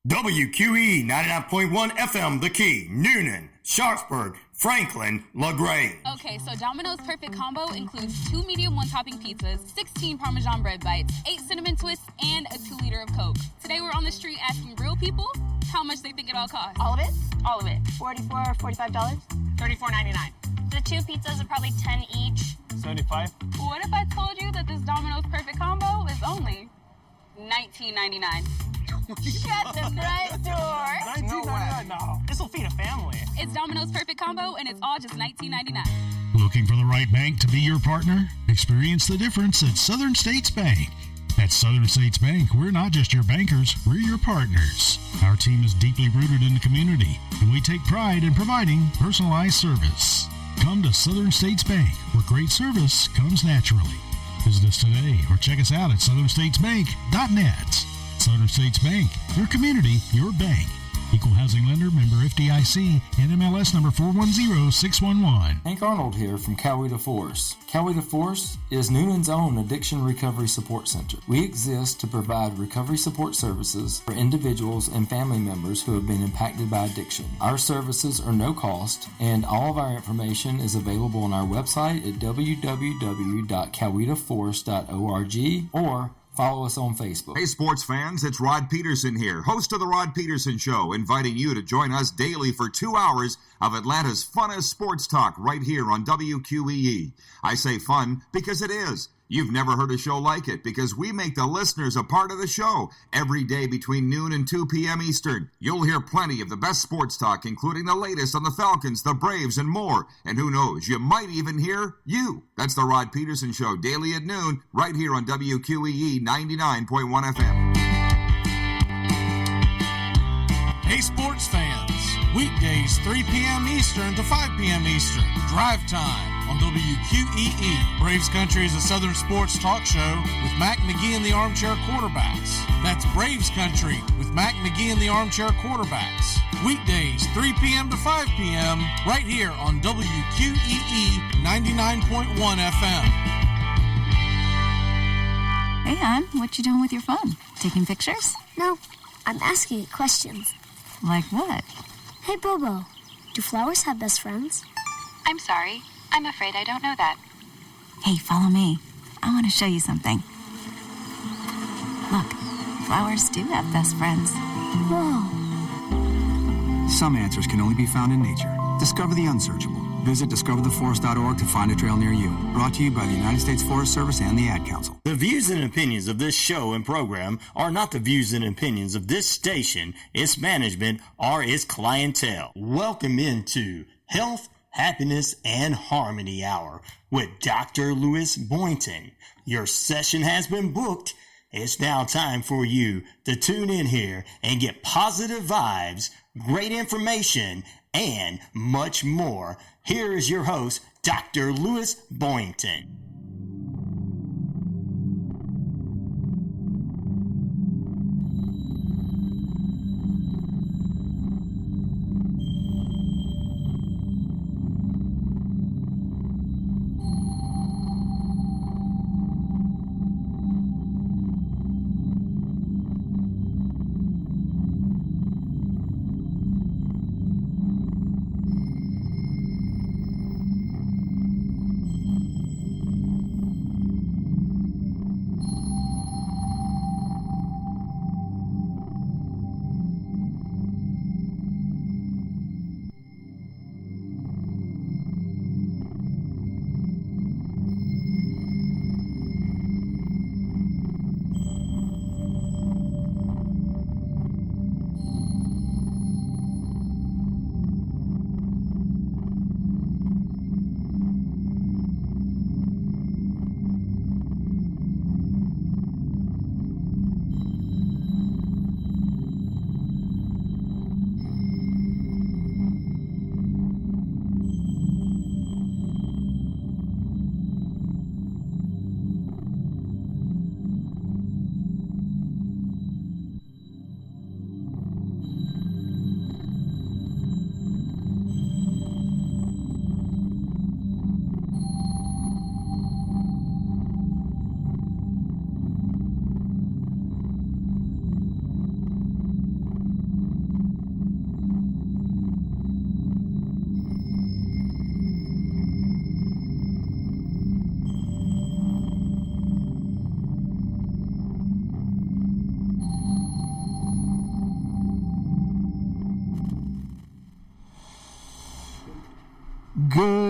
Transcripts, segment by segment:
WQEE 99.1 FM, The Key, Noonan, Sharpsburg, Franklin, LaGrange. Okay, so Domino's Perfect Combo includes 2 medium one-topping pizzas, 16 Parmesan bread bites, 8 cinnamon twists, and a 2-liter of Coke. Today we're on the street asking real people how much they think it all costs. All of it? All of it. $44, $45? $34.99. The 2 pizzas are probably $10 each. $75. What if I told you that this Domino's Perfect Combo is only $19.99? Shut the front door. No way. No. This will feed a family. It's Domino's Perfect Combo, and it's all just $19.99. Looking for the right bank to be your partner? Experience the difference at Southern States Bank. At Southern States Bank, we're not just your bankers, we're your partners. Our team is deeply rooted in the community, and we take pride in providing personalized service. Come to Southern States Bank, where great service comes naturally. Visit us today or check us out at southernstatesbank.net. Southern States Bank, your community, your bank. Equal housing lender, member FDIC, NMLS number 410611. Hank Arnold here from Coweta Force. Coweta Force is Noonan's own Addiction Recovery Support Center. We exist to provide recovery support services for individuals and family members who have been impacted by addiction. Our services are no cost, and all of our information is available on our website at www.cowetaforce.org or follow us on Facebook. Hey, sports fans, it's Rod Peterson here, host of The Rod Peterson Show, inviting you to join us daily for 2 hours of Atlanta's funnest sports talk right here on WQEE. I say fun because it is. You've never heard a show like it because we make the listeners a part of the show every day between noon and 2 p.m. Eastern. You'll hear plenty of the best sports talk, including the latest on the Falcons, the Braves, and more. And who knows, you might even hear you. That's the Rod Peterson Show, daily at noon, right here on WQEE 99.1 FM. Hey, sports fans. Weekdays, 3 p.m. Eastern to 5 p.m. Eastern. Drive time on WQEE. Braves Country is a Southern sports talk show with Mac McGee and the Armchair Quarterbacks. That's Braves Country with Mac McGee and the Armchair Quarterbacks. Weekdays, 3 p.m. to 5 p.m. right here on WQEE 99.1 FM. Hey, hon, what you doing with your phone? Taking pictures? No, I'm asking it questions. Like what? Hey, Bobo, do flowers have best friends? I'm sorry. I'm afraid I don't know that. Hey, follow me. I want to show you something. Look, flowers do have best friends. Whoa. Some answers can only be found in nature. Discover the unsearchable. Visit discovertheforest.org to find a trail near you. Brought to you by the United States Forest Service and the Ad Council. The views and opinions of this show and program are not the views and opinions of this station, its management, or its clientele. Welcome into Health, Happiness, and Harmony Hour with Dr. Lewis Boynton. Your session has been booked. It's now time for you to tune in here and get positive vibes, great information, and much more. Here is your host, Dr. Lewis Boynton.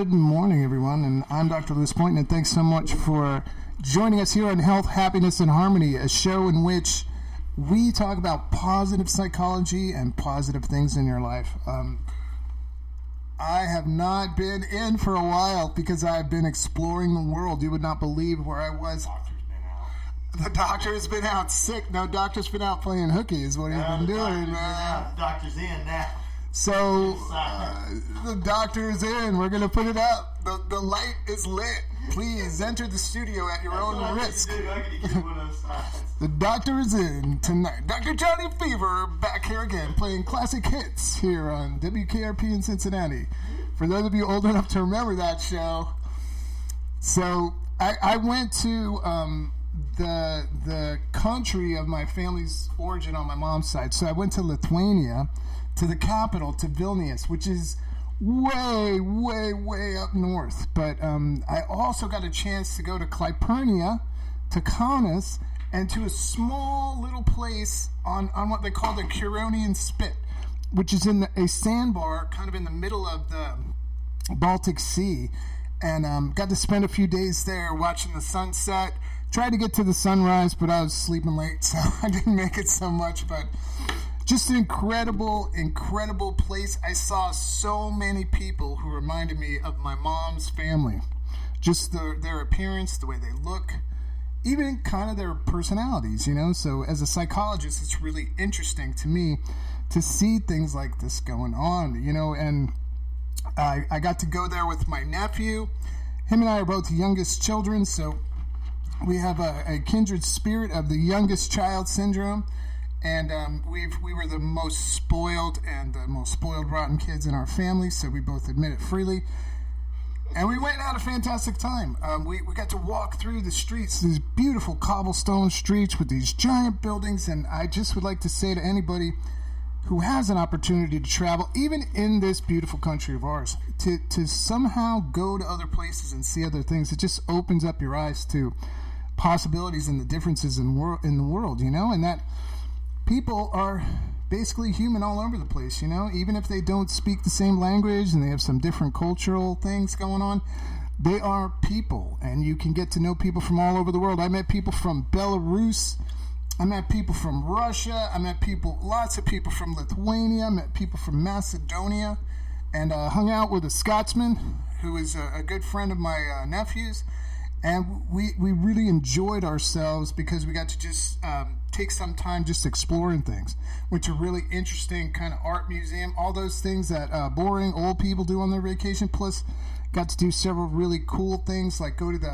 Good morning, everyone, and I'm Dr. Lewis Boynton, and thanks so much for joining us here on Health, Happiness, and Harmony, a show in which we talk about positive psychology and positive things in your life. I have not been in for a while because I've been exploring the world. You would not believe where I was. The doctor's been out sick. No, doctor's been out playing hooky is what he's been doing. The doctor's in now. So, the doctor is in. We're going to put it up. The light is lit. Please enter the studio at your own risk. The doctor is in tonight. Dr. Johnny Fever back here again, playing classic hits here on WKRP in Cincinnati. For those of you old enough to remember that show. So, I went to the country of my family's origin on my mom's side. So, I went to Lithuania, to the capital, to Vilnius, which is way, way, way up north. But I also got a chance to go to Calpurnia, to Kaunas, and to a small little place on what they call the Curonian Spit, which is in a sandbar kind of in the middle of the Baltic Sea. And got to spend a few days there watching the sunset. Tried to get to the sunrise, but I was sleeping late, so I didn't make it so much. But just an incredible, incredible place. I saw so many people who reminded me of my mom's family. Just their appearance, the way they look, even kind of their personalities, you know? So as a psychologist, it's really interesting to me to see things like this going on, you know? And I got to go there with my nephew. Him and I are both youngest children, so we have a kindred spirit of the youngest child syndrome. And we were the most spoiled and the most spoiled rotten kids in our family, so we both admit it freely. And we went and had a fantastic time. We got to walk through the streets, these beautiful cobblestone streets with these giant buildings, and I just would like to say to anybody who has an opportunity to travel, even in this beautiful country of ours, to somehow go to other places and see other things. It just opens up your eyes to possibilities and the differences in the world, you know, and that people are basically human all over the place, you know, even if they don't speak the same language and they have some different cultural things going on, they are people, and you can get to know people from all over the world. I met people from Belarus, I met people from Russia, I met lots of people from Lithuania, I met people from Macedonia, and hung out with a Scotsman who is a good friend of my nephew's. And we really enjoyed ourselves because we got to just take some time just exploring things, which are really interesting, kind of art museum, all those things that boring old people do on their vacation. Plus, got to do several really cool things, like go to the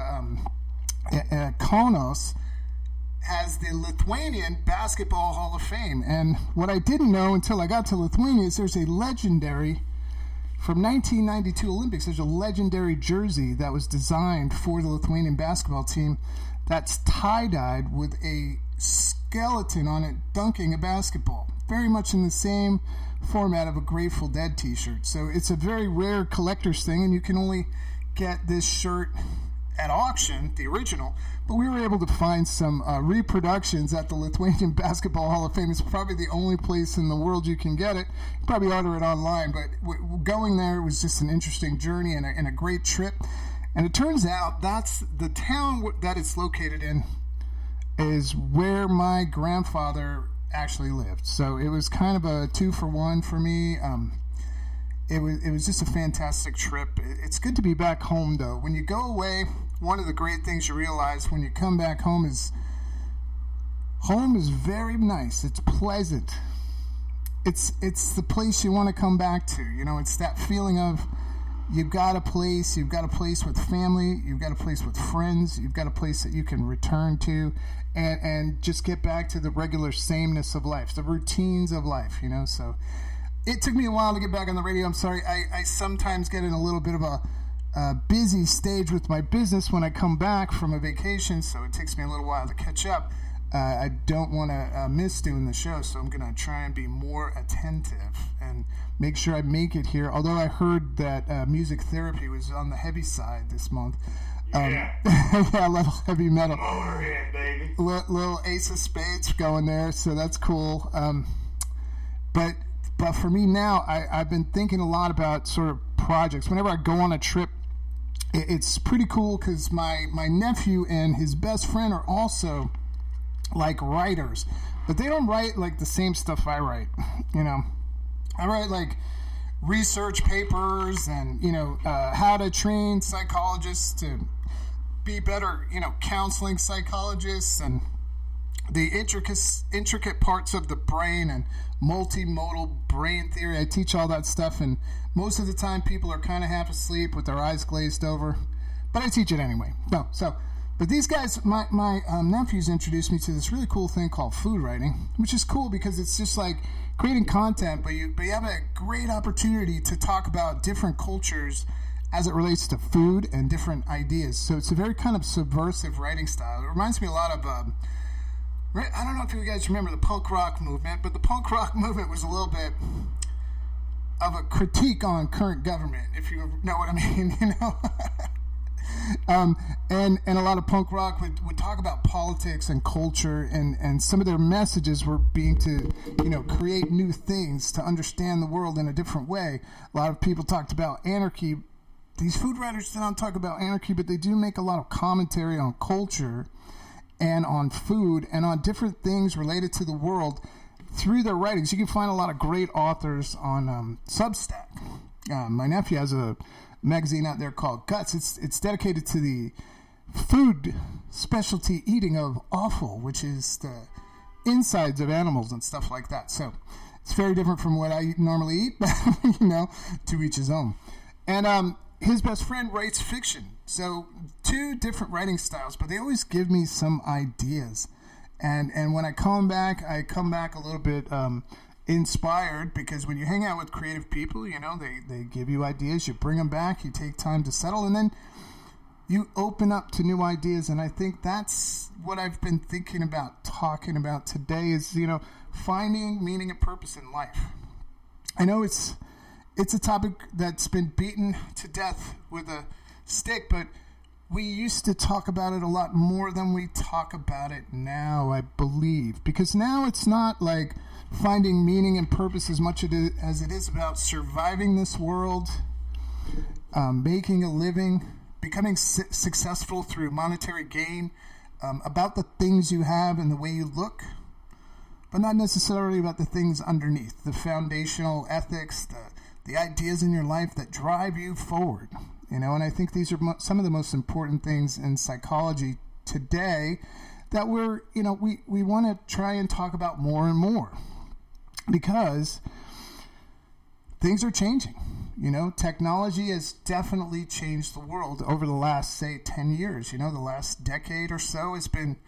Kaunas has the Lithuanian Basketball Hall of Fame. And what I didn't know until I got to Lithuania is there's a legendary, from 1992 Olympics, there's a legendary jersey that was designed for the Lithuanian basketball team that's tie-dyed with a skeleton on it dunking a basketball. Very much in the same format of a Grateful Dead t-shirt. So it's a very rare collector's thing, and you can only get this shirt at auction, the original. But we were able to find some reproductions at the Lithuanian Basketball Hall of Fame. It's probably the only place in the world you can get it. You probably order it online, but going there was just an interesting journey and a great trip. And it turns out that's the town that it's located in is where my grandfather actually lived. So it was kind of a 2-for-1 for me. It was just a fantastic trip. It's good to be back home, though. When you go away, one of the great things you realize when you come back home is very nice. It's pleasant. It's the place you want to come back to. You know, it's that feeling of you've got a place with family, you've got a place with friends, you've got a place that you can return to and just get back to the regular sameness of life, the routines of life, you know. So it took me a while to get back on the radio. I'm sorry. I sometimes get in a little bit of a busy stage with my business when I come back from a vacation, so it takes me a little while to catch up. I don't want to miss doing the show, so I'm going to try and be more attentive and make sure I make it here. Although I heard that music therapy was on the heavy side this month. Yeah, a little heavy metal. Motorhead, baby. Little Ace of Spades going there, so that's cool. But for me now, I've been thinking a lot about sort of projects. Whenever I go on a trip, it's pretty cool because my nephew and his best friend are also like writers, but they don't write like the same stuff I write. I write like research papers and how to train psychologists to be better counseling psychologists and the intricate parts of the brain and multimodal brain theory. I teach all that stuff, and most of the time people are kind of half asleep with their eyes glazed over, but I teach it anyway. But these guys, my nephews introduced me to this really cool thing called food writing, which is cool because it's just like creating content, but you have a great opportunity to talk about different cultures as it relates to food and different ideas. So it's a very kind of subversive writing style. It reminds me a lot of I don't know if you guys remember the punk rock movement, but the punk rock movement was a little bit of a critique on current government, if you know what I mean, and a lot of punk rock would talk about politics and culture, and some of their messages were being to, create new things to understand the world in a different way. A lot of people talked about anarchy. These food writers don't talk about anarchy, but they do make a lot of commentary on culture and on food and on different things related to the world through their writings. You can find a lot of great authors on Substack. My nephew has a magazine out there called Guts. It's dedicated to the food specialty eating of offal, which is the insides of animals and stuff like that. So it's very different from what I normally eat, but to each his own. And his best friend writes fiction. So two different writing styles, but they always give me some ideas. And when I come back a little bit inspired, because when you hang out with creative people, they give you ideas, you bring them back, you take time to settle, and then you open up to new ideas. And I think that's what I've been thinking about talking about today is, finding meaning and purpose in life. I know it's a topic that's been beaten to death with a stick, but we used to talk about it a lot more than we talk about it now, I believe. Because now it's not like finding meaning and purpose as much as it is about surviving this world, making a living, becoming successful through monetary gain, about the things you have and the way you look, but not necessarily about the things underneath, the foundational ethics, the ideas in your life that drive you forward. And I think these are some of the most important things in psychology today that we want to try and talk about more and more, because things are changing. Technology has definitely changed the world over the last, say, 10 years. The last decade or so has been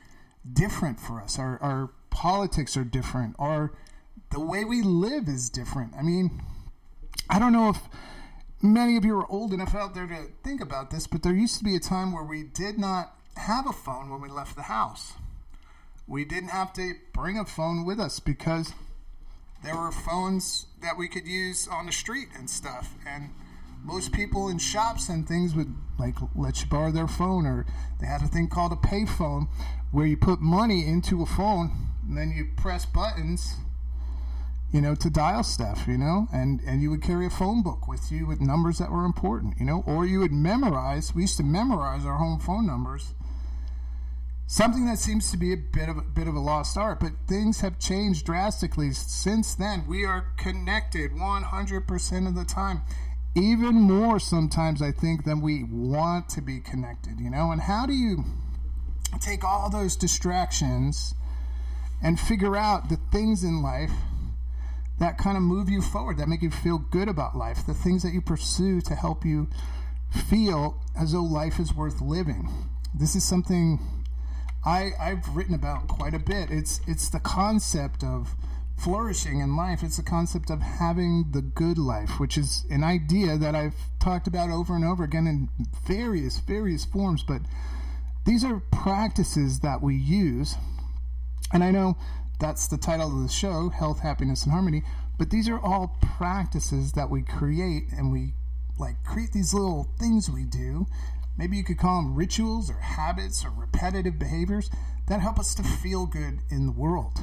different for us. Our politics are different. The way we live is different. I mean, I don't know if many of you are old enough out there to think about this, but there used to be a time where we did not have a phone when we left the house. We didn't have to bring a phone with us because there were phones that we could use on the street and stuff. And most people in shops and things would let you borrow their phone, or they had a thing called a pay phone where you put money into a phone and then you press buttons to dial stuff, and you would carry a phone book with you with numbers that were important, or you would memorize. We used to memorize our home phone numbers, something that seems to be a bit of a lost art, but things have changed drastically since then. We are connected 100% of the time, even more sometimes, I think, than we want to be connected, and how do you take all those distractions and figure out the things in life that kind of move you forward, that make you feel good about life, the things that you pursue to help you feel as though life is worth living? This is something I've written about quite a bit. It's the concept of flourishing in life. It's the concept of having the good life, which is an idea that I've talked about over and over again in various forms, but these are practices that we use. And I know that's the title of the show, Health, Happiness, and Harmony. But these are all practices that we create, and we create these little things we do. Maybe you could call them rituals or habits or repetitive behaviors that help us to feel good in the world.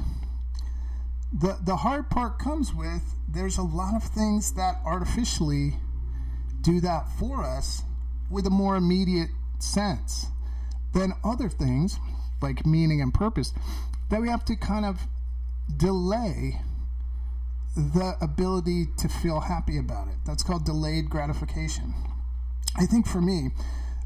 The hard part comes with there's a lot of things that artificially do that for us with a more immediate sense than other things like meaning and purpose that we have to kind of delay the ability to feel happy about it. That's called delayed gratification. I think for me,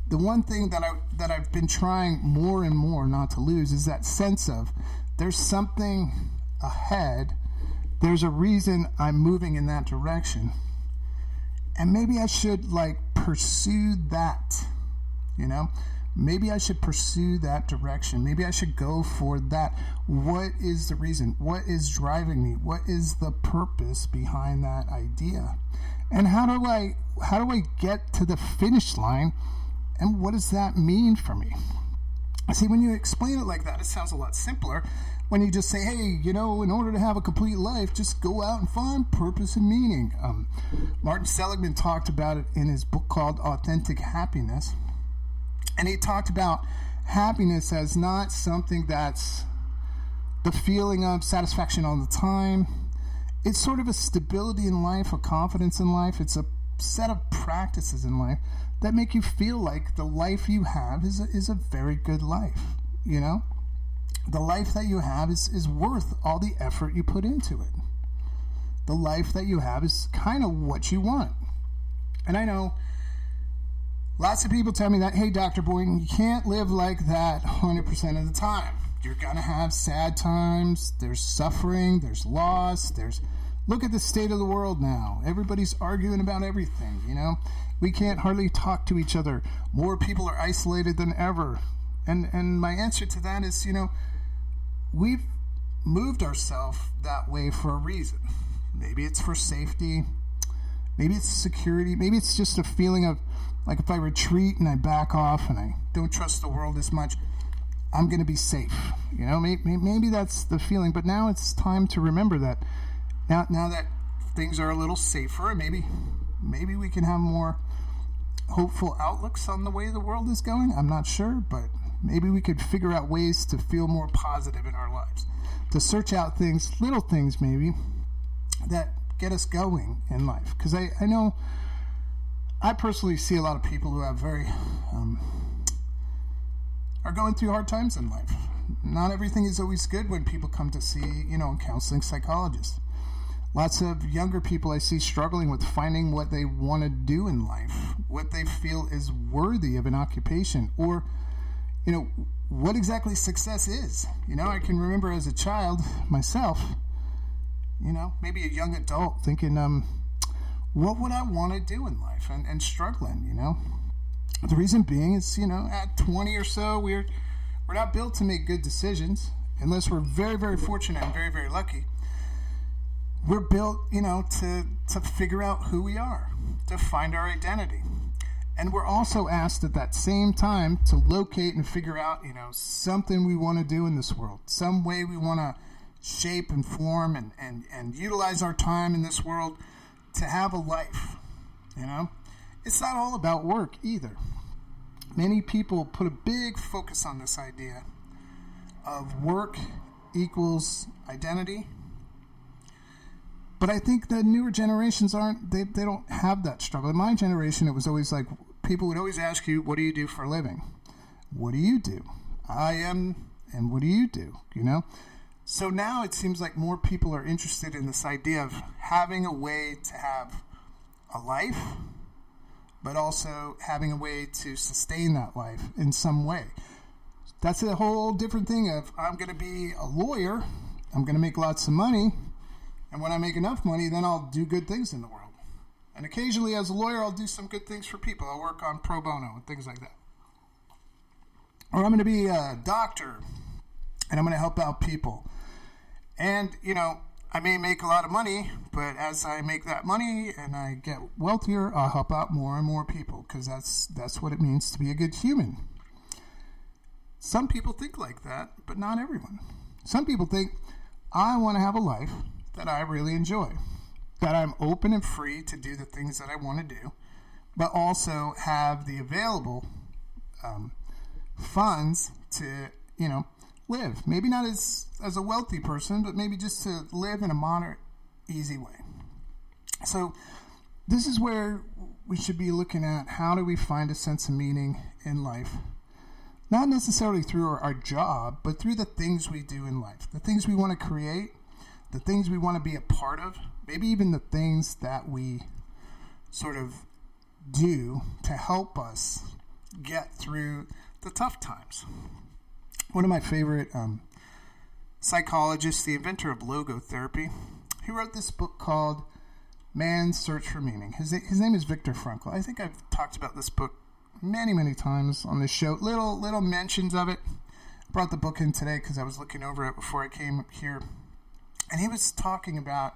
the one thing that I've been trying more and more not to lose is that sense of there's something ahead, there's a reason I'm moving in that direction, and maybe I should pursue that, Maybe I should pursue that direction. Maybe I should go for that. What is the reason? What is driving me? What is the purpose behind that idea? And how do I get to the finish line? And what does that mean for me? See, when you explain it like that, it sounds a lot simpler. When you just say, hey, in order to have a complete life, just go out and find purpose and meaning. Martin Seligman talked about it in his book called Authentic Happiness. And he talked about happiness as not something that's the feeling of satisfaction all the time. It's sort of a stability in life, a confidence in life. It's a set of practices in life that make you feel like the life you have is a very good life, The life that you have is worth all the effort you put into it. The life that you have is kind of what you want. And I know lots of people tell me that, hey, Dr. Boynton, you can't live like that 100% of the time. You're going to have sad times. There's suffering. There's loss. Look at the state of the world now. Everybody's arguing about everything, We can't hardly talk to each other. More people are isolated than ever. And my answer to that is, we've moved ourselves that way for a reason. Maybe it's for safety. Maybe it's security. Maybe it's just a feeling of, if I retreat and I back off and I don't trust the world as much, I'm going to be safe. Maybe that's the feeling. But now it's time to remember that now that things are a little safer, maybe we can have more hopeful outlooks on the way the world is going. I'm not sure, but maybe we could figure out ways to feel more positive in our lives, to search out things, little things maybe, that get us going in life. Because I know I personally see a lot of people who have are going through hard times in life. Not everything is always good when people come to see, counseling psychologists. Lots of younger people I see struggling with finding what they want to do in life, what they feel is worthy of an occupation, or, what exactly success is. I can remember as a child myself, maybe a young adult thinking, what would I want to do in life, and struggling, The reason being is, at 20 or so, we're not built to make good decisions unless we're very, very fortunate and very, very lucky. We're built, to figure out who we are, to find our identity. And we're also asked at that same time to locate and figure out, something we want to do in this world, some way we want to shape and form and utilize our time in this world to have a life, It's not all about work either. Many people put a big focus on this idea of work equals identity. But I think the newer generations they don't have that struggle. In my generation, it was always people would always ask you, what do you do for a living? What do you do? I am, and what do you do? So now it seems like more people are interested in this idea of having a way to have a life, but also having a way to sustain that life in some way. That's a whole different thing of, I'm going to be a lawyer, I'm going to make lots of money, and when I make enough money, then I'll do good things in the world. And occasionally as a lawyer, I'll do some good things for people. I'll work on pro bono and things like that. Or I'm going to be a doctor, and I'm going to help out people. And, I may make a lot of money, but as I make that money and I get wealthier, I'll help out more and more people, because that's what it means to be a good human. Some people think like that, but not everyone. Some people think, I want to have a life that I really enjoy, that I'm open and free to do the things that I want to do, but also have the available funds to, live. Maybe not as a wealthy person, but maybe just to live in a moderate, easy way. So this is where we should be looking at how do we find a sense of meaning in life. Not necessarily through our job, but through the things we do in life. The things we want to create, the things we want to be a part of, maybe even the things that we sort of do to help us get through the tough times. One of my favorite psychologists, the inventor of logotherapy, he wrote this book called Man's Search for Meaning. His name is Viktor Frankl. I think I've talked about this book many times on this show. Little mentions of it. I brought the book in today because I was looking over it before I came here. And he was talking about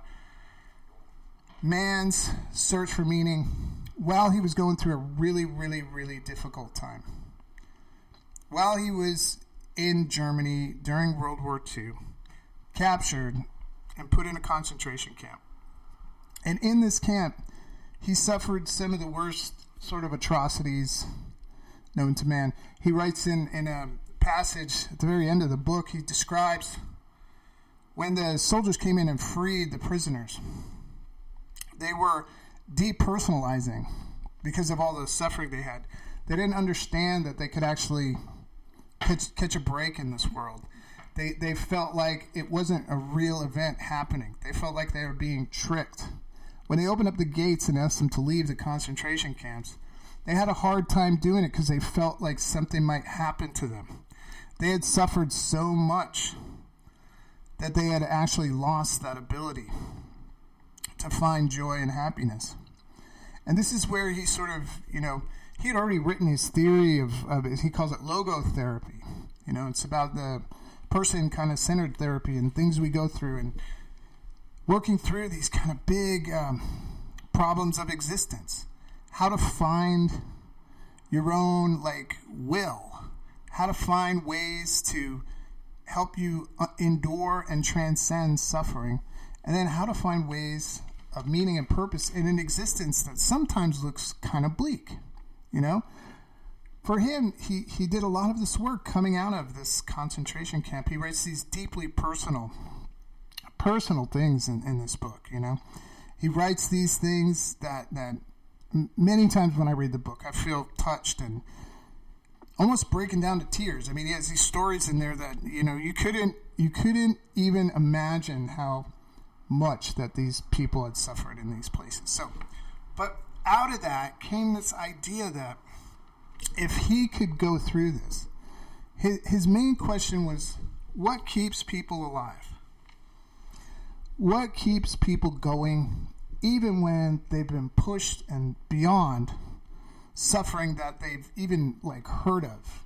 man's search for meaning while he was going through a really difficult time. While he was in Germany during World War II, captured and put in a concentration camp. And in this camp, he suffered some of the worst sort of atrocities known to man. He writes in a passage at the very end of the book, he describes when the soldiers came in and freed the prisoners, they were depersonalizing because of all the suffering they had. They didn't understand that they could actually catch a break in this world. They felt like it wasn't a real event happening. They felt like they were being tricked. When they opened up the gates and asked them to leave the concentration camps, they had a hard time doing it because they felt like something might happen to them. They had suffered so much that they had actually lost that ability to find joy and happiness. And this is where he sort of, he had already written his theory of he calls it logotherapy. It's about the person kind of centered therapy and things we go through and working through these kind of big problems of existence. How to find your own will. How to find ways to help you endure and transcend suffering. And then how to find ways of meaning and purpose in an existence that sometimes looks kind of bleak. For him, he did a lot of this work coming out of this concentration camp. He writes these deeply personal things in this book. He writes these things that many times when I read the book, I feel touched and almost breaking down to tears. I mean, he has these stories in there that you couldn't even imagine how much that these people had suffered in these places. So, but out of that came this idea that if he could go through this, his main question was, what keeps people alive? What keeps people going even when they've been pushed and beyond suffering that they've even heard of?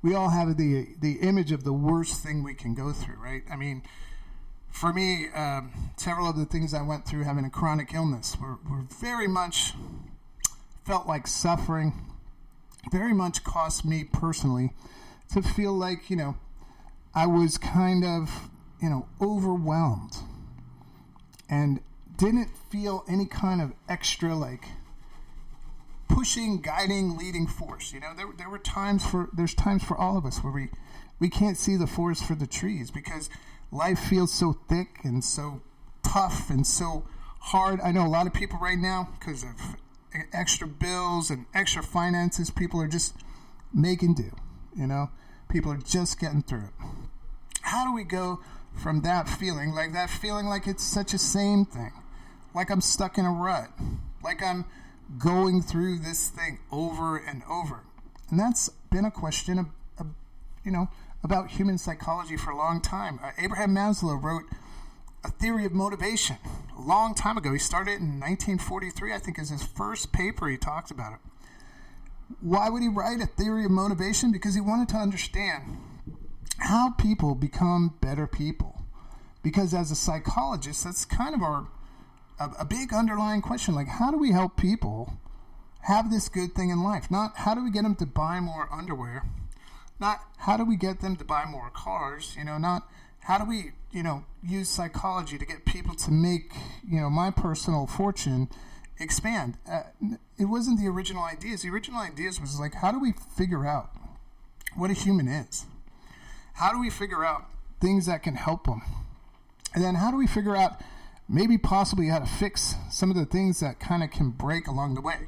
We all have the image of the worst thing we can go through, right? I mean, for me, several of the things I went through having a chronic illness were very much felt like suffering, very much cost me personally to feel like, I was kind of, overwhelmed and didn't feel any kind of extra, pushing, guiding, leading force. There were times there's times for all of us where we can't see the forest for the trees because life feels so thick and so tough and so hard. I know a lot of people right now, because of extra bills and extra finances, people are just making do. People are just getting through it. How do we go from that feeling like it's such a same thing, like I'm stuck in a rut, like I'm going through this thing over and over? And that's been a question of about human psychology for a long time. Abraham Maslow wrote A Theory of Motivation a long time ago. He started it in 1943, I think, is his first paper. He talks about it. Why would he write A Theory of Motivation? Because he wanted to understand how people become better people. Because as a psychologist, that's kind of a big underlying question. How do we help people have this good thing in life? Not how do we get them to buy more underwear, not how do we get them to buy more cars, not how do we, use psychology to get people to make, my personal fortune expand. It wasn't the original ideas. The original ideas was how do we figure out what a human is? How do we figure out things that can help them? And then how do we figure out maybe possibly how to fix some of the things that kind of can break along the way.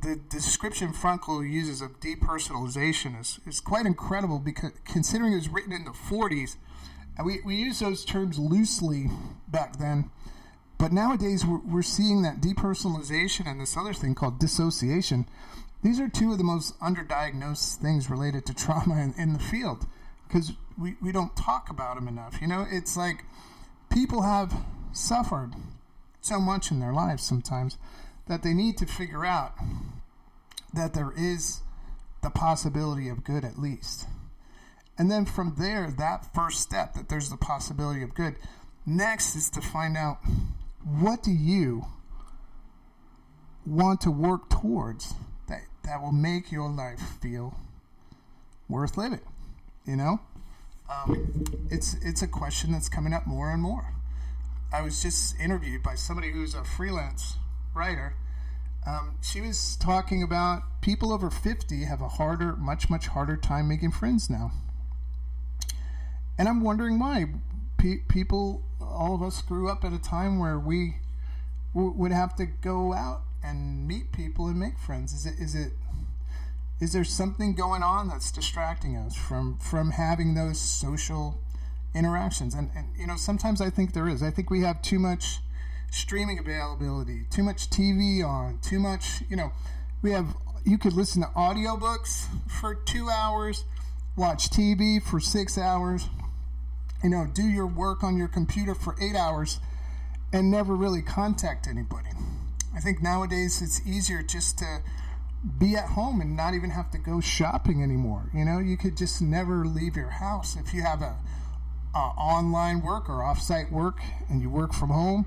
The description Frankl uses of depersonalization is quite incredible, because considering it was written in the 40s, and we use those terms loosely back then, but nowadays we're seeing that depersonalization and this other thing called dissociation. These are two of the most underdiagnosed things related to trauma in the field, because we don't talk about them enough. It's like people have suffered so much in their lives sometimes that they need to figure out that there is the possibility of good, at least. And then from there, that first step, that there's the possibility of good, next is to find out, what do you want to work towards that will make your life feel worth living? It's a question that's coming up more and more. I was just interviewed by somebody who's a freelance writer. She was talking about people over 50 have a much harder time making friends now. And I'm wondering why. People, all of us grew up at a time where we would have to go out and meet people and make friends. Is there something going on that's distracting us from having those social interactions? And sometimes I think there is. I think we have too much streaming availability, too much TV on, too much, you could listen to audiobooks for 2 hours, watch TV for 6 hours, do your work on your computer for 8 hours and never really contact anybody. I think nowadays it's easier just to be at home and not even have to go shopping anymore. You could just never leave your house. If you have a online work or off-site work and you work from home,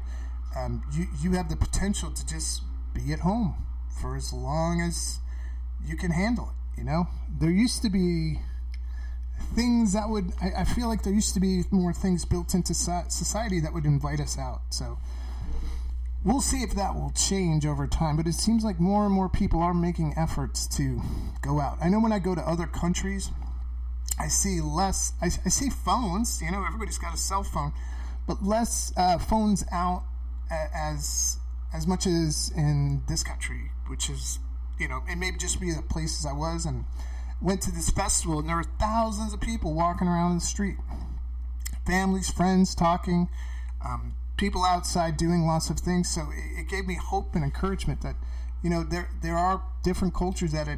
you have the potential to just be at home for as long as you can handle it. There used to be things that would, I feel like there used to be more things built into society that would invite us out. So we'll see if that will change over time, but it seems like more and more people are making efforts to go out. I know when I go to other countries, I see less, I see phones, everybody's got a cell phone, but less phones out as much as in this country, which is, it may just be the places I was, and went to this festival, and there were thousands of people walking around the street, families, friends, talking, people outside doing lots of things. So it gave me hope and encouragement that, there are different cultures that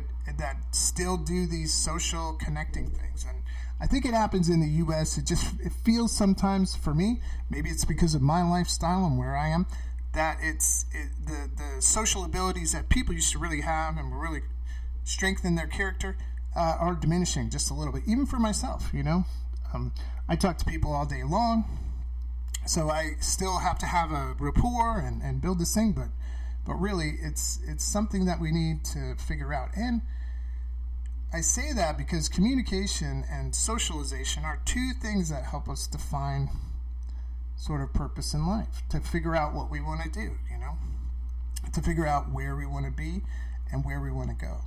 still do these social connecting things. And I think it happens in the U.S. It feels sometimes, for me, maybe it's because of my lifestyle and where I am, that the social abilities that people used to really have and really strengthen their character are diminishing just a little bit, even for myself. I talk to people all day long, so I still have to have a rapport and build this thing, but really it's something that we need to figure out. And I say that because communication and socialization are two things that help us define sort of purpose in life, to figure out what we want to do, to figure out where we want to be and where we want to go.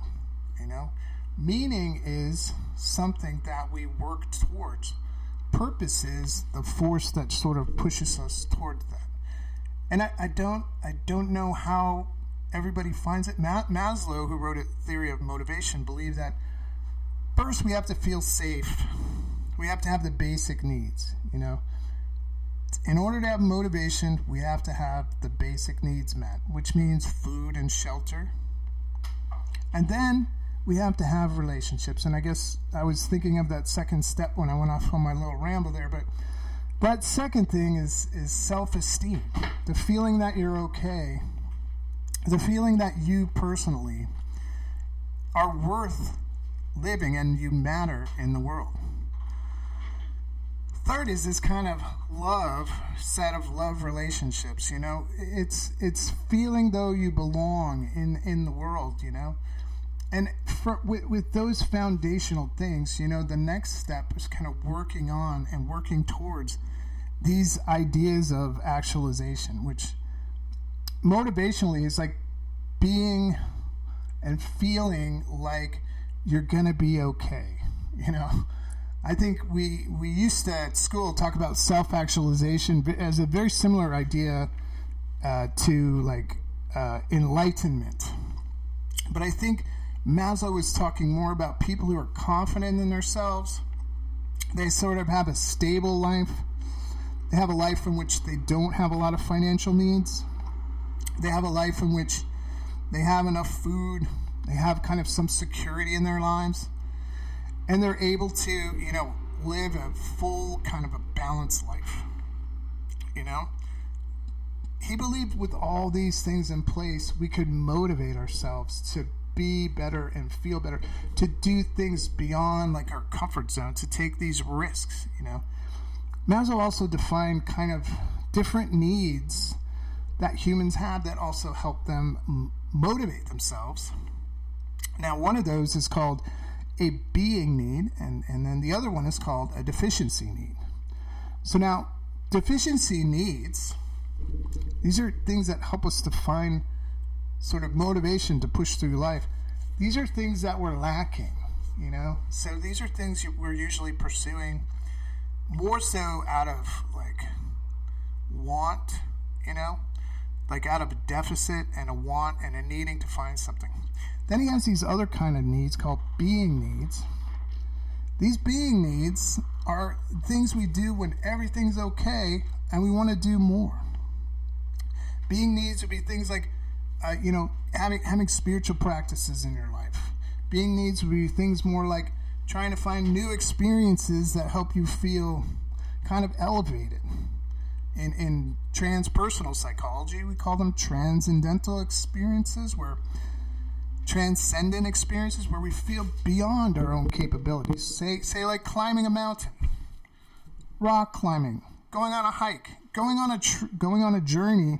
Meaning is something that we work towards. Purpose is the force that sort of pushes us towards that. And I don't know how everybody finds it. Maslow, who wrote a theory of motivation, believed that first we have to feel safe. We have to have the basic needs, In order to have motivation, we have to have the basic needs met, which means food and shelter. And then we have to have relationships. And I guess I was thinking of that second step when I went off on my little ramble there, but that second thing is self-esteem. The feeling that you're okay. The feeling that you personally are worth living and you matter in the world. Third is this kind of set of love relationships, It's feeling though you belong in the world, And with those foundational things, the next step is kind of working on and working towards these ideas of actualization, which motivationally is like being and feeling like you're going to be okay, I think we used to at school talk about self-actualization as a very similar idea to like enlightenment. But I think Maslow was talking more about people who are confident in themselves. They sort of have a stable life. They have a life in which they don't have a lot of financial needs. They have a life in which they have enough food. They have kind of some security in their lives. And they're able to, you know, live a full kind of a balanced life, you know? He believed with all these things in place, we could motivate ourselves to be better and feel better, to do things beyond like our comfort zone, to take these risks, you know? Maslow also defined kind of different needs that humans have that also help them motivate themselves. Now, one of those is called a being need, and then the other one is called a deficiency need. So now, deficiency needs, these are things that help us to find sort of motivation to push through life. These are things that we're lacking, you know? So these are things we're usually pursuing more so out of like want, you know? Like out of a deficit and a want and a needing to find something. Then he has these other kind of needs called being needs. These being needs are things we do when everything's okay and we want to do more. Being needs would be things like, you know, having spiritual practices in your life. Being needs would be things more like trying to find new experiences that help you feel kind of elevated. In transpersonal psychology, we call them transcendental experiences, transcendent experiences where we feel beyond our own capabilities. Say like climbing a mountain, rock climbing, going on a hike, going on a journey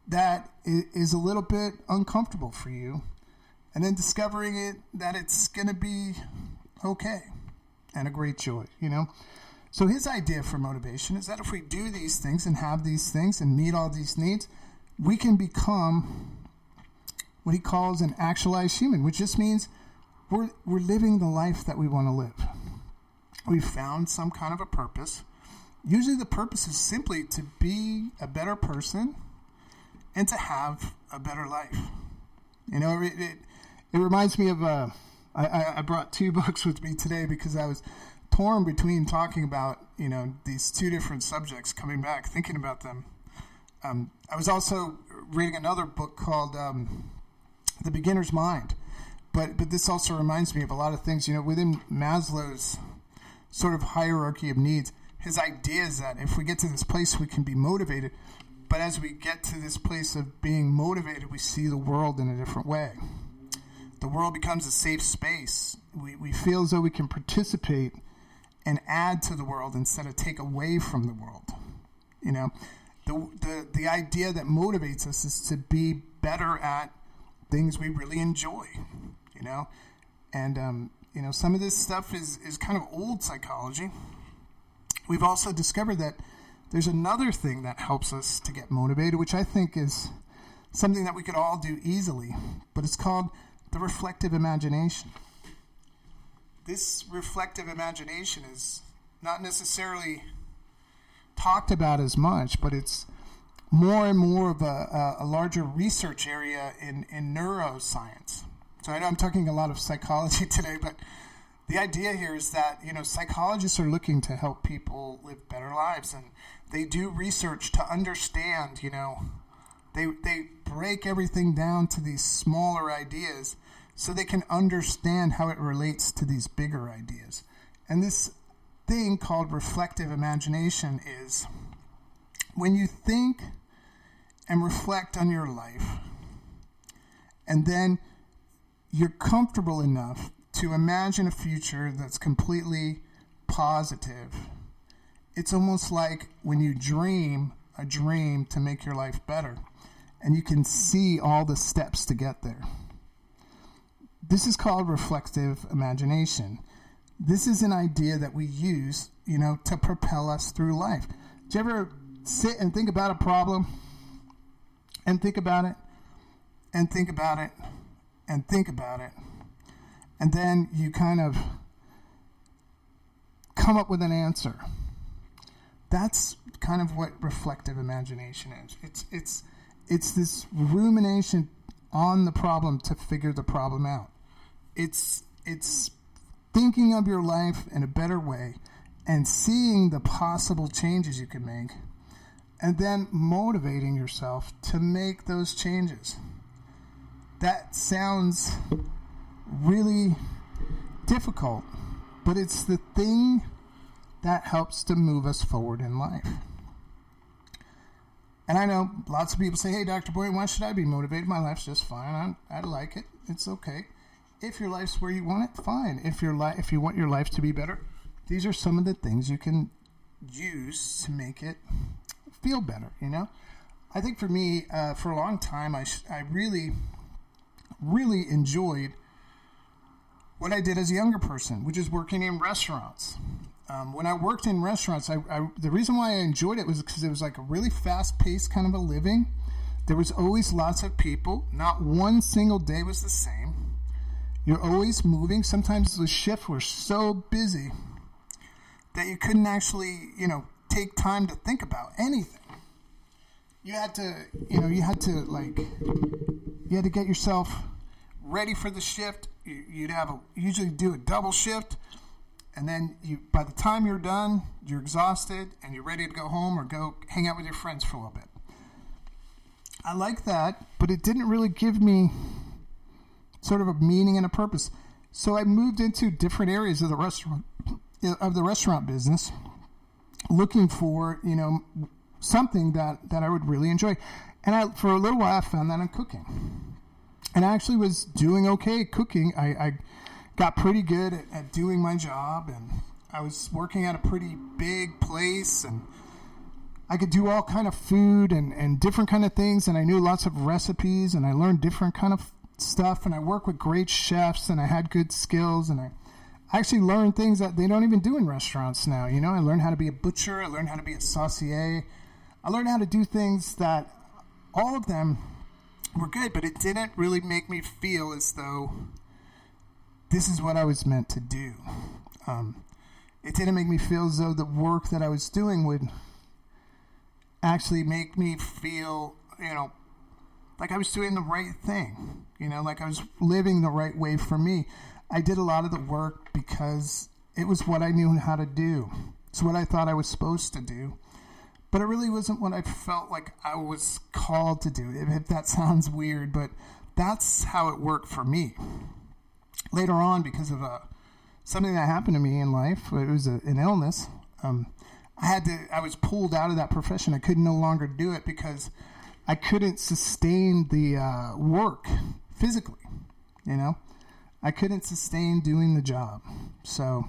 that is a little bit uncomfortable for you, and then discovering that it's going to be okay and a great joy, you know? So his idea for motivation is that if we do these things and have these things and meet all these needs, we can become what he calls an actualized human, which just means we're living the life that we want to live. We've found some kind of a purpose. Usually the purpose is simply to be a better person and to have a better life. You know, it reminds me of, I brought 2 books with me today because I was torn between talking about, you know, these 2 different subjects, coming back, thinking about them. I was also reading another book called The Beginner's Mind. But this also reminds me of a lot of things, you know, within Maslow's sort of hierarchy of needs. His idea is that if we get to this place, we can be motivated. But as we get to this place of being motivated, we see the world in a different way. The world becomes a safe space. We feel as though we can participate and add to the world instead of take away from the world. You know, the idea that motivates us is to be better at things we really enjoy, you know? And, you know, some of this stuff is kind of old psychology. We've also discovered that there's another thing that helps us to get motivated, which I think is something that we could all do easily, but it's called the reflective imagination. This reflective imagination is not necessarily talked about as much, but it's more and more of a larger research area in neuroscience. So I know I'm talking a lot of psychology today, but the idea here is that, you know, psychologists are looking to help people live better lives, and they do research to understand, you know, they break everything down to these smaller ideas so they can understand how it relates to these bigger ideas. And this thing called reflective imagination is when you think and reflect on your life, and then you're comfortable enough to imagine a future that's completely positive. It's almost like when you dream a dream to make your life better, and you can see all the steps to get there. This is called reflective imagination. This is an idea that we use, you know, to propel us through life. Do you ever sit and think about a problem and think about it and think about it and think about it, and then you kind of come up with an answer. That's kind of what reflective imagination is. It's this rumination on the problem to figure the problem out. It's thinking of your life in a better way and seeing the possible changes you can make, and then motivating yourself to make those changes. That sounds really difficult, but it's the thing that helps to move us forward in life. And I know lots of people say, hey, Dr. Boynton, why should I be motivated? My life's just fine. I like it. It's okay. If your life's where you want it, fine. If you want your life to be better, these are some of the things you can use to make it feel better, you know? I think for me, for a long time, I really, really enjoyed what I did as a younger person, which is working in restaurants. When I worked in restaurants, the reason why I enjoyed it was because it was like a really fast-paced kind of a living. There was always lots of people. Not one single day was the same. You're always moving. Sometimes the shifts were so busy that you couldn't actually, take time to think about anything. You had to get yourself ready for the shift. You'd usually do a double shift. And then by the time you're done, you're exhausted and you're ready to go home or go hang out with your friends for a little bit. I like that, but it didn't really give me sort of a meaning and a purpose. So I moved into different areas of the restaurant business, looking for, something that I would really enjoy. And for a little while, I found that in cooking. And I actually was doing okay cooking. I got pretty good at doing my job, and I was working at a pretty big place, and I could do all kind of food and different kind of things, and I knew lots of recipes, and I learned different kind of stuff, and I worked with great chefs, and I had good skills, and I actually learned things that they don't even do in restaurants now. I learned how to be a butcher, I learned how to be a saucier, I learned how to do things that all of them were good, but it didn't really make me feel as though this is what I was meant to do. It didn't make me feel as though the work that I was doing would actually make me feel, like I was doing the right thing, like I was living the right way for me. I did a lot of the work because it was what I knew how to do. It's what I thought I was supposed to do. But it really wasn't what I felt like I was called to do, if that sounds weird, but that's how it worked for me. Later on, because of something that happened to me in life, it was an illness, I was pulled out of that profession. I could no longer do it because I couldn't sustain the work physically, I couldn't sustain doing the job. So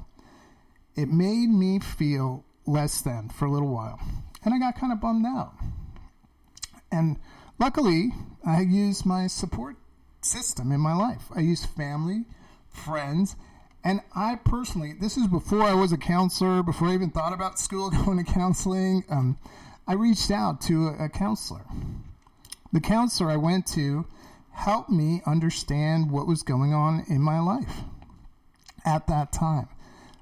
it made me feel less than for a little while. And I got kind of bummed out. And luckily, I used my support system in my life. I used family, friends, and I personally, this is before I was a counselor, before I even thought about school going to counseling, I reached out to a counselor. The counselor I went to helped me understand what was going on in my life at that time.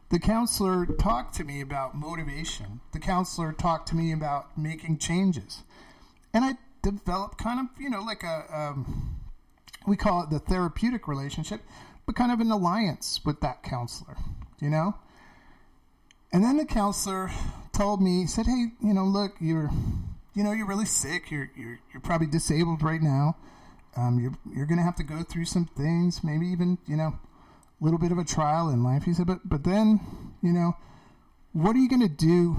The counselor talked to me about motivation. The counselor talked to me about making changes. And I developed kind of, like we call it the therapeutic relationship, but kind of an alliance with that counselor, And then the counselor told me, he said, hey, look, you're really sick. You're probably disabled right now. You're going to have to go through some things, maybe even, a little bit of a trial in life. He said, but then, what are you going to do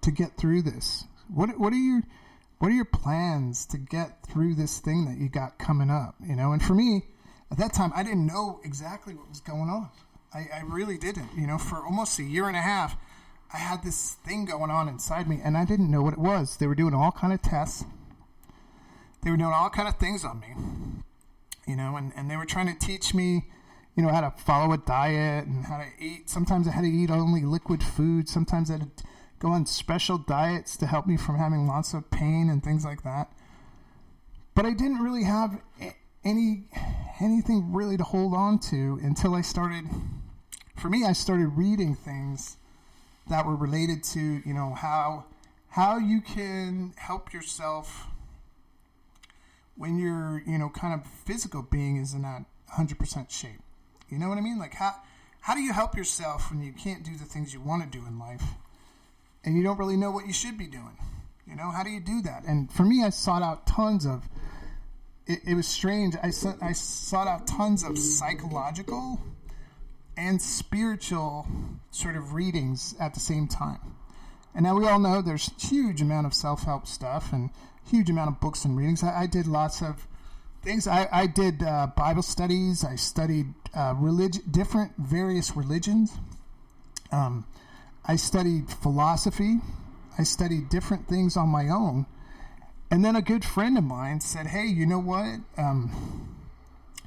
to get through this? What are your plans to get through this thing that you got coming up? And for me, at that time, I didn't know exactly what was going on. I really didn't. For almost a year and a half, I had this thing going on inside me, and I didn't know what it was. They were doing all kind of tests. They were doing all kind of things on me, and they were trying to teach me, how to follow a diet and how to eat. Sometimes I had to eat only liquid food. Sometimes I had to go on special diets to help me from having lots of pain and things like that. But I didn't really have anything really to hold on to until I started reading things that were related to, how you can help yourself when your, kind of physical being is in that 100% shape. You know what I mean? Like, how do you help yourself when you can't do the things you want to do in life and you don't really know what you should be doing? How do you do that? And for me, I sought out tons of, it was strange. I sought out tons of psychological and spiritual sort of readings at the same time. And now we all know there's huge amount of self-help stuff and huge amount of books and readings. I did lots of things. I did Bible studies. I studied different various religions. I studied philosophy. I studied different things on my own. And then a good friend of mine said, hey, you know what?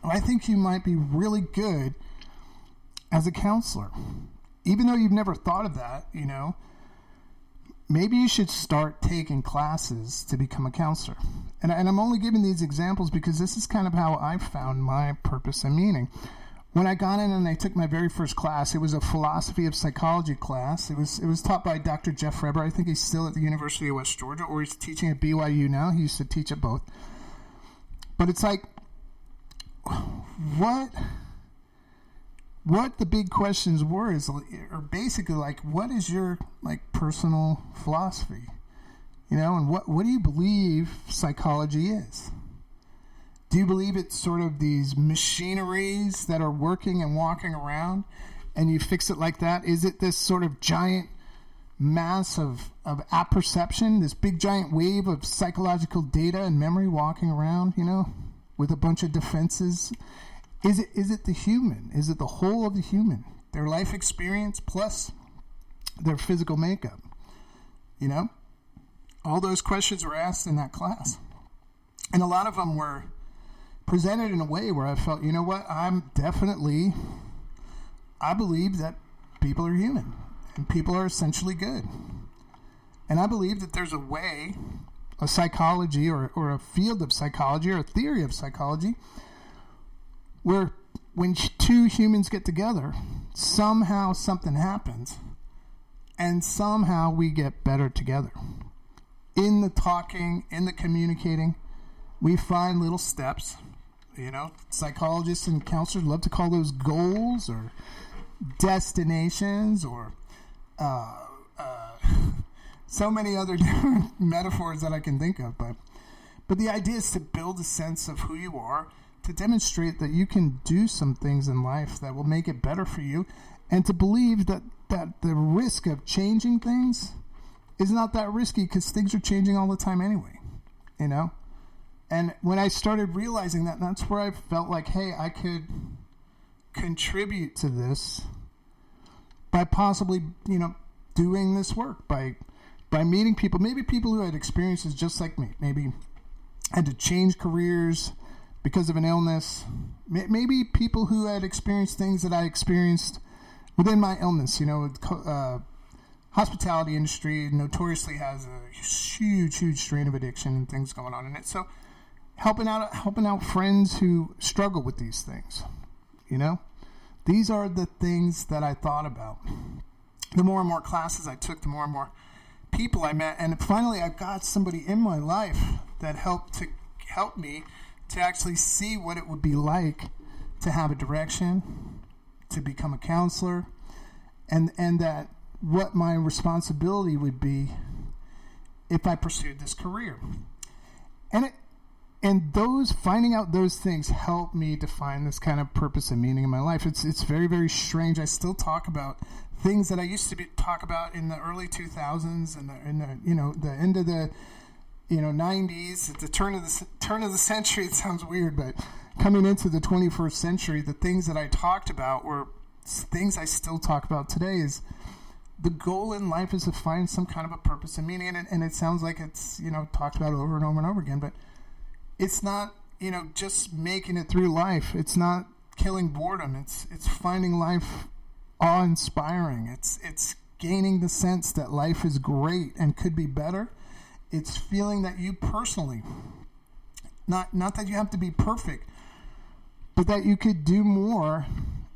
I think you might be really good as a counselor. Even though you've never thought of that, maybe you should start taking classes to become a counselor. And I'm only giving these examples because this is kind of how I found my purpose and meaning. When I got in and I took my very first class, it was a philosophy of psychology class. It was taught by Dr. Jeff Reber. I think he's still at the University of West Georgia, or he's teaching at BYU now. He used to teach at both. But it's like, what the big questions are basically like, what is your personal philosophy? And what do you believe psychology is? Do you believe it's sort of these machineries that are working and walking around and you fix it like that? Is it this sort of giant mass of apperception, this big giant wave of psychological data and memory walking around, with a bunch of defenses? Is it the human? Is it the whole of the human? Their life experience plus their physical makeup? All those questions were asked in that class. And a lot of them were presented in a way where I felt, you know what, I believe that people are human and people are essentially good. And I believe that there's a way, a psychology or a field of psychology or a theory of psychology where when two humans get together, somehow something happens and somehow we get better together. In the talking, in the communicating, we find little steps. Psychologists and counselors love to call those goals or destinations or so many other different metaphors that I can think of. But the idea is to build a sense of who you are, to demonstrate that you can do some things in life that will make it better for you, and to believe that the risk of changing things is not that risky because things are changing all the time anyway, And when I started realizing that, that's where I felt like, hey, I could contribute to this by possibly, doing this work, by meeting people, maybe people who had experiences just like me, maybe had to change careers because of an illness, maybe people who had experienced things that I experienced within my illness. Hospitality industry notoriously has a huge strain of addiction and things going on in it. So helping out friends who struggle with these things, these are the things that I thought about. The more and more classes I took, the more and more people I met, and finally I got somebody in my life that helped me to actually see what it would be like to have a direction, to become a counselor, and that what my responsibility would be if I pursued this career. And those finding out those things helped me define this kind of purpose and meaning in my life. It's very, very strange. I still talk about things that I used to talk about in the early 2000s and the end of the 90s, at the turn of the century. It sounds weird, but coming into the 21st century, the things that I talked about were things I still talk about today. Is the goal in life is to find some kind of a purpose and meaning, and it sounds like it's talked about over and over and over again, but it's not just making it through life. It's not killing boredom. It's finding life awe-inspiring. It's gaining the sense that life is great and could be better. It's feeling that you personally, not that you have to be perfect, but that you could do more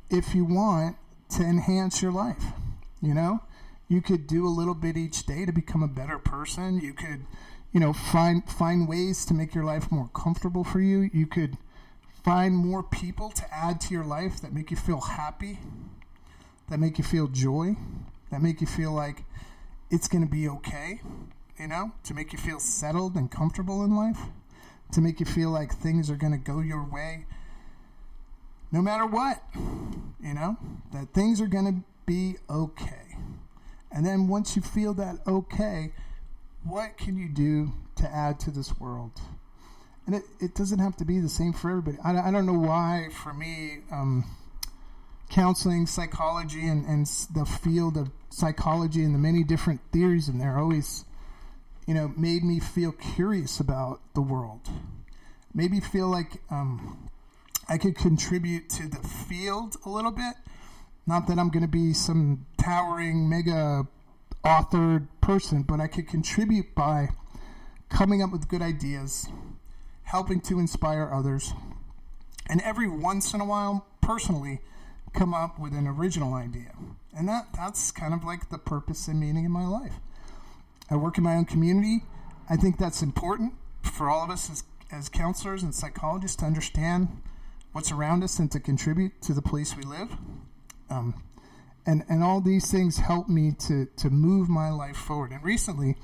if you want to enhance your life. You could do a little bit each day to become a better person. You could, find ways to make your life more comfortable for you. You could find more people to add to your life that make you feel happy, that make you feel joy, that make you feel like it's going to be okay, to make you feel settled and comfortable in life, to make you feel like things are going to go your way no matter what, that things are going to be okay. And then once you feel that okay, what can you do to add to this world? And it doesn't have to be the same for everybody. I don't know why, for me, counseling, psychology, and the field of psychology and the many different theories in there always, made me feel curious about the world. Made me feel like I could contribute to the field a little bit. Not that I'm going to be some towering, mega authored person, but I could contribute by coming up with good ideas, helping to inspire others, and every once in a while, personally, come up with an original idea. And that's kind of like the purpose and meaning in my life. I work in my own community. I think that's important for all of us as counselors and psychologists to understand what's around us and to contribute to the place we live. And all these things help me to move my life forward. And recently,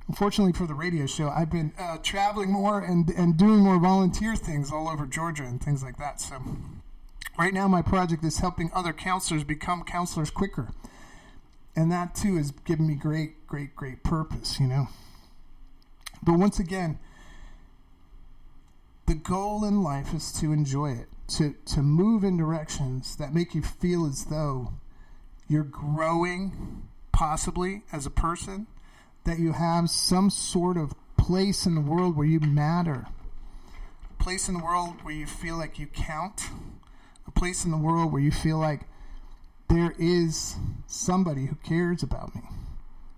unfortunately for the radio show, I've been traveling more and doing more volunteer things all over Georgia and things like that. So right now my project is helping other counselors become counselors quicker. And that too has given me great, great, great purpose, But once again, the goal in life is to enjoy it, to move in directions that make you feel as though you're growing, possibly as a person, that you have some sort of place in the world where you matter, a place in the world where you feel like you count, a place in the world where you feel like there is somebody who cares about me.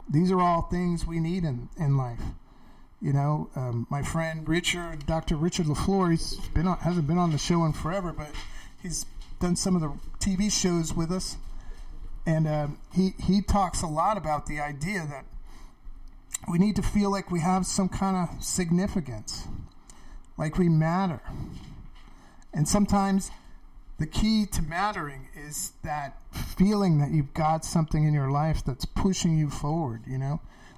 These are all things we need in life. My friend Richard, Dr. Richard LaFleur, hasn't been on the show in forever, but he's done some of the TV shows with us. And he talks a lot about the idea that we need to feel like we have some kind of significance, like we matter. And sometimes the key to mattering is that feeling that you've got something in your life that's pushing you forward,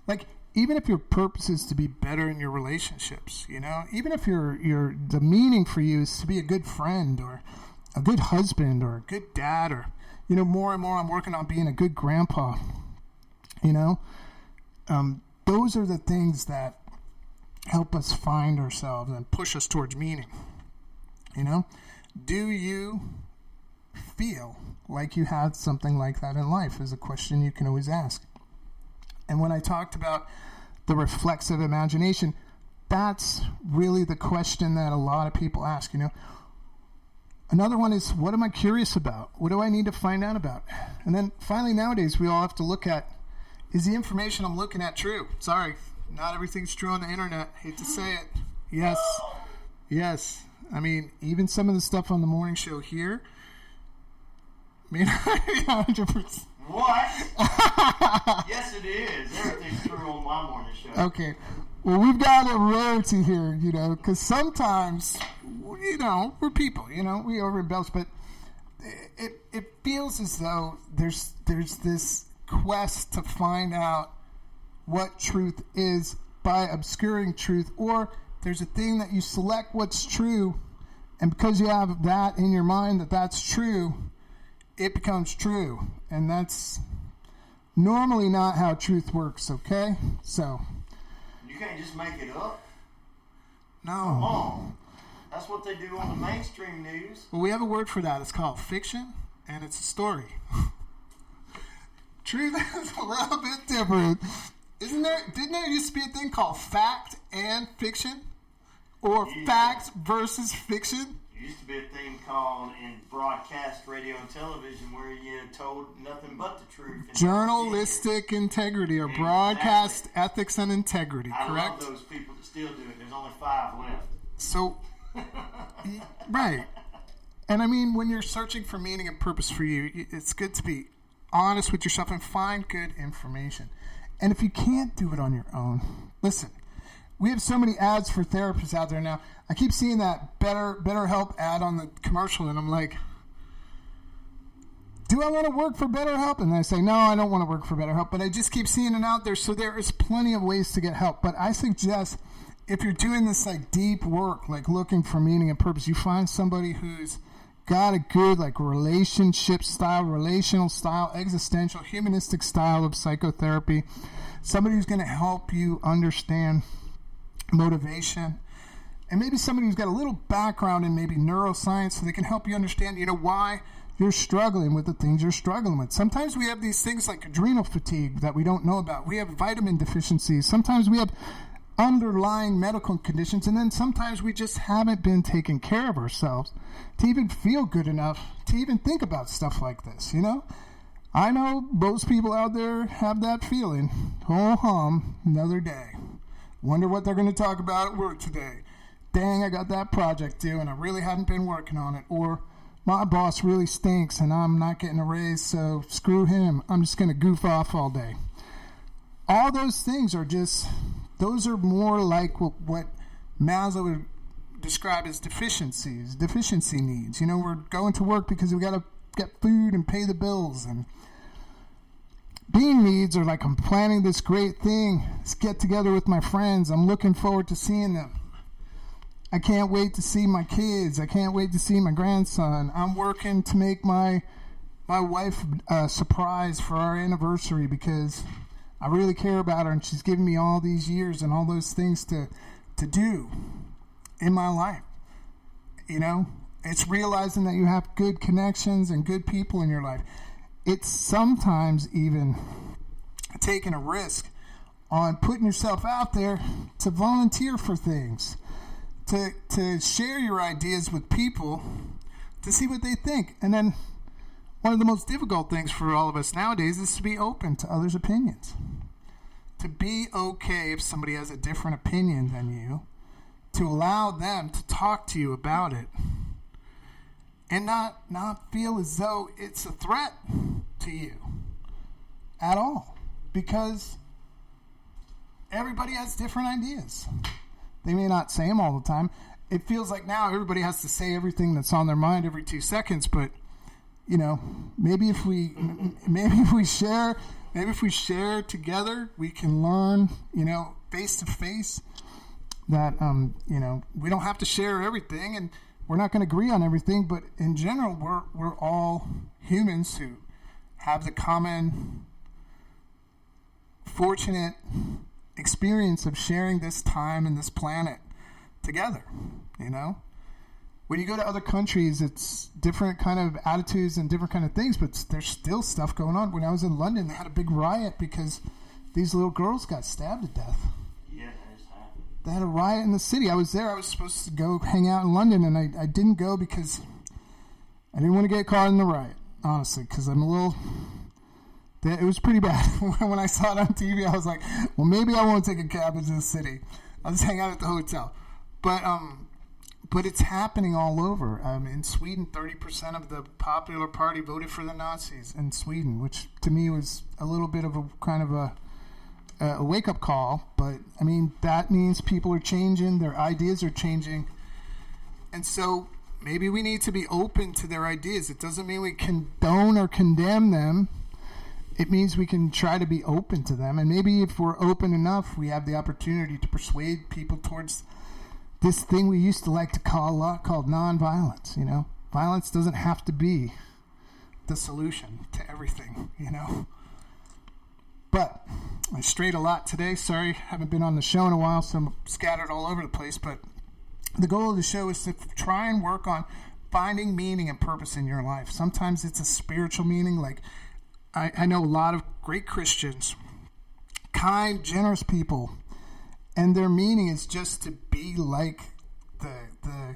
Like, even if your purpose is to be better in your relationships, even if the meaning for you is to be a good friend or a good husband or a good dad or, more and more I'm working on being a good grandpa, those are the things that help us find ourselves and push us towards meaning, Do you feel like you had something like that in life is a question you can always ask. And when I talked about the reflexive imagination, that's really the question that a lot of people ask, Another one is, what am I curious about? What do I need to find out about? And then finally, nowadays, we all have to look at, is the information I'm looking at true? Sorry, not everything's true on the internet. Hate to say it. Yes. I mean, even some of the stuff on the morning show here, 100%. What? Yes, it is. Everything's true on my morning show. Okay. Well, we've got a rarity here, because sometimes, we're people, we overembellish, but it feels as though there's this quest to find out what truth is by obscuring truth, or there's a thing that you select what's true, and because you have that in your mind that's true, it becomes true. And that's normally not how truth works, okay? So you can't just make it up. No. Come on. That's what they do on the mainstream news. Well, we have a word for that. It's called fiction, and it's a story. Truth is a little bit different. Isn't there? Didn't there used to be a thing called fact and fiction? Or facts versus fiction? There used to be a thing called in broadcast radio and television where you told nothing but the truth. Journalistic integrity or broadcast ethics and integrity, correct? I love those people that still do it. There's only 5 left. So, right. And I mean, when you're searching for meaning and purpose for you, it's good to be honest with yourself and find good information. And if you can't do it on your own, listen, we have so many ads for therapists out there now. I keep seeing that BetterHelp ad on the commercial, and I'm like, do I want to work for BetterHelp? And I say, no, I don't want to work for BetterHelp, but I just keep seeing it out there. So there is plenty of ways to get help. But I suggest if you're doing this like deep work, like looking for meaning and purpose, you find somebody who's got a good like relationship style, relational style, existential, humanistic style of psychotherapy. Somebody who's going to help you understand motivation. And maybe somebody who's got a little background in maybe neuroscience so they can help you understand, why you're struggling with the things you're struggling with. Sometimes we have these things like adrenal fatigue that we don't know about. We have vitamin deficiencies. Sometimes we have underlying medical conditions, and then sometimes we just haven't been taking care of ourselves to even feel good enough to even think about stuff like this, I know most people out there have that feeling. Ho hum, another day. Wonder what they're going to talk about at work today. Dang, I got that project due and I really haven't been working on it. Or my boss really stinks and I'm not getting a raise, so screw him. I'm just going to goof off all day. All those things are those are more like what Maslow would describe as deficiency needs. We're going to work because we got to get food and pay the bills. And being needs are like, I'm planning this great thing. Let's get together with my friends. I'm looking forward to seeing them. I can't wait to see my kids. I can't wait to see my grandson. I'm working to make my wife a surprise for our anniversary because I really care about her and she's given me all these years and all those things to do in my life. It's realizing that you have good connections and good people in your life. It's sometimes even taking a risk on putting yourself out there to volunteer for things, to share your ideas with people, to see what they think. And then one of the most difficult things for all of us nowadays is to be open to others' opinions. To be okay if somebody has a different opinion than you, to allow them to talk to you about it, and not feel as though it's a threat to you at all, because everybody has different ideas. They may not say them all the time. It feels like now everybody has to say everything that's on their mind every 2 seconds, but maybe if we share together, we can learn, face to face, that we don't have to share everything, and we're not going to agree on everything, but in general, we're all humans who have the common fortunate experience of sharing this time and this planet together. When you go to other countries, it's different kind of attitudes and different kind of things, but there's still stuff going on. When I was in London, they had a big riot because these little girls got stabbed to death. Yeah, that just happened. They had a riot in the city. I was there. I was supposed to go hang out in London, and I didn't go because I didn't want to get caught in the riot, honestly, because I'm a little... It was pretty bad. When I saw it on TV, I was like, well, maybe I won't take a cab into the city. I'll just hang out at the hotel. But it's happening all over. In Sweden, 30% of the Popular Party voted for the Nazis in Sweden, which to me was a little bit of a kind of a wake-up call. But, that means people are changing, their ideas are changing. And so maybe we need to be open to their ideas. It doesn't mean we condone or condemn them. It means we can try to be open to them. And maybe if we're open enough, we have the opportunity to persuade people towards this thing we used to like to call a lot called nonviolence. Violence doesn't have to be the solution to everything, But I strayed a lot today. Sorry, haven't been on the show in a while, so I'm scattered all over the place. But the goal of the show is to try and work on finding meaning and purpose in your life. Sometimes it's a spiritual meaning, like I know a lot of great Christians, kind, generous people, and their meaning is just to be like the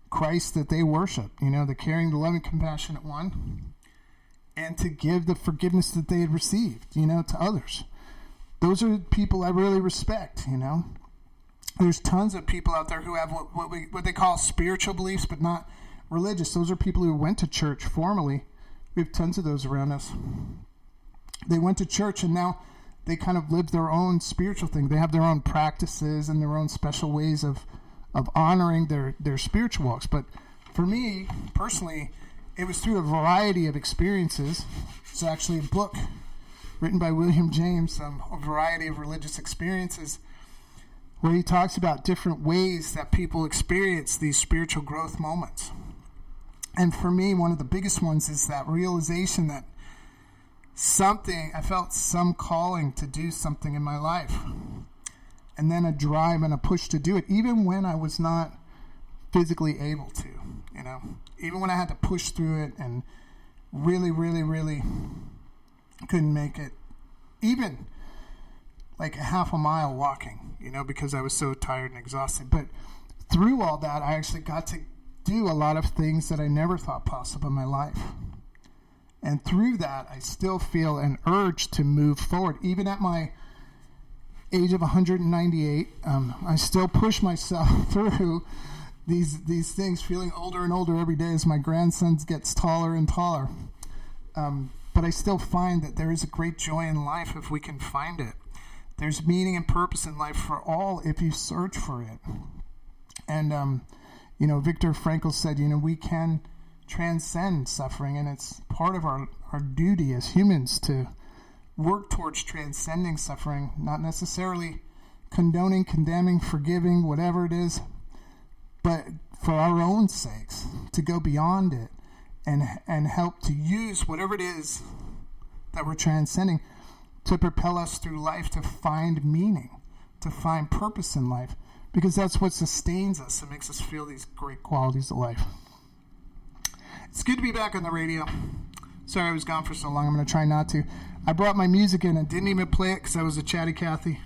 Christ that they worship, the caring, the loving, compassionate one, and to give the forgiveness that they had received, to others. Those are people I really respect, There's tons of people out there who have what they call spiritual beliefs, but not religious. Those are people who went to church formally. We have tons of those around us. they went to church, and now they kind of live their own spiritual thing. They have their own practices and their own special ways of honoring their spiritual walks. But for me, personally, it was through a variety of experiences. It's actually a book written by William James, A Variety of Religious Experiences, where he talks about different ways that people experience these spiritual growth moments. And for me, one of the biggest ones is that realization that I felt some calling to do something in my life. And then a drive and a push to do it, even when I was not physically able to, even when I had to push through it and really, really, really couldn't make it, even like a half a mile walking, because I was so tired and exhausted. But through all that, I actually got to do a lot of things that I never thought possible in my life. And through that, I still feel an urge to move forward. Even at my age of 198, I still push myself through these things, feeling older and older every day as my grandson gets taller and taller. But I still find that there is a great joy in life if we can find it. There's meaning and purpose in life for all if you search for it. And, Viktor Frankl said, we can transcend suffering, and it's part of our duty as humans to work towards transcending suffering, not necessarily condoning, condemning, forgiving, whatever it is, but for our own sakes, to go beyond it and help to use whatever it is that we're transcending to propel us through life, to find meaning, to find purpose in life, because that's what sustains us and makes us feel these great qualities of life. It's good to be back on the radio. Sorry I was gone for so long. I'm going to try not to. I brought my music in and didn't even play it because I was a chatty Cathy.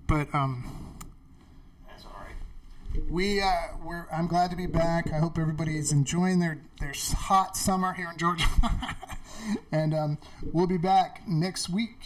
But that's all right. I'm glad to be back. I hope everybody is enjoying their hot summer here in Georgia. And we'll be back next week.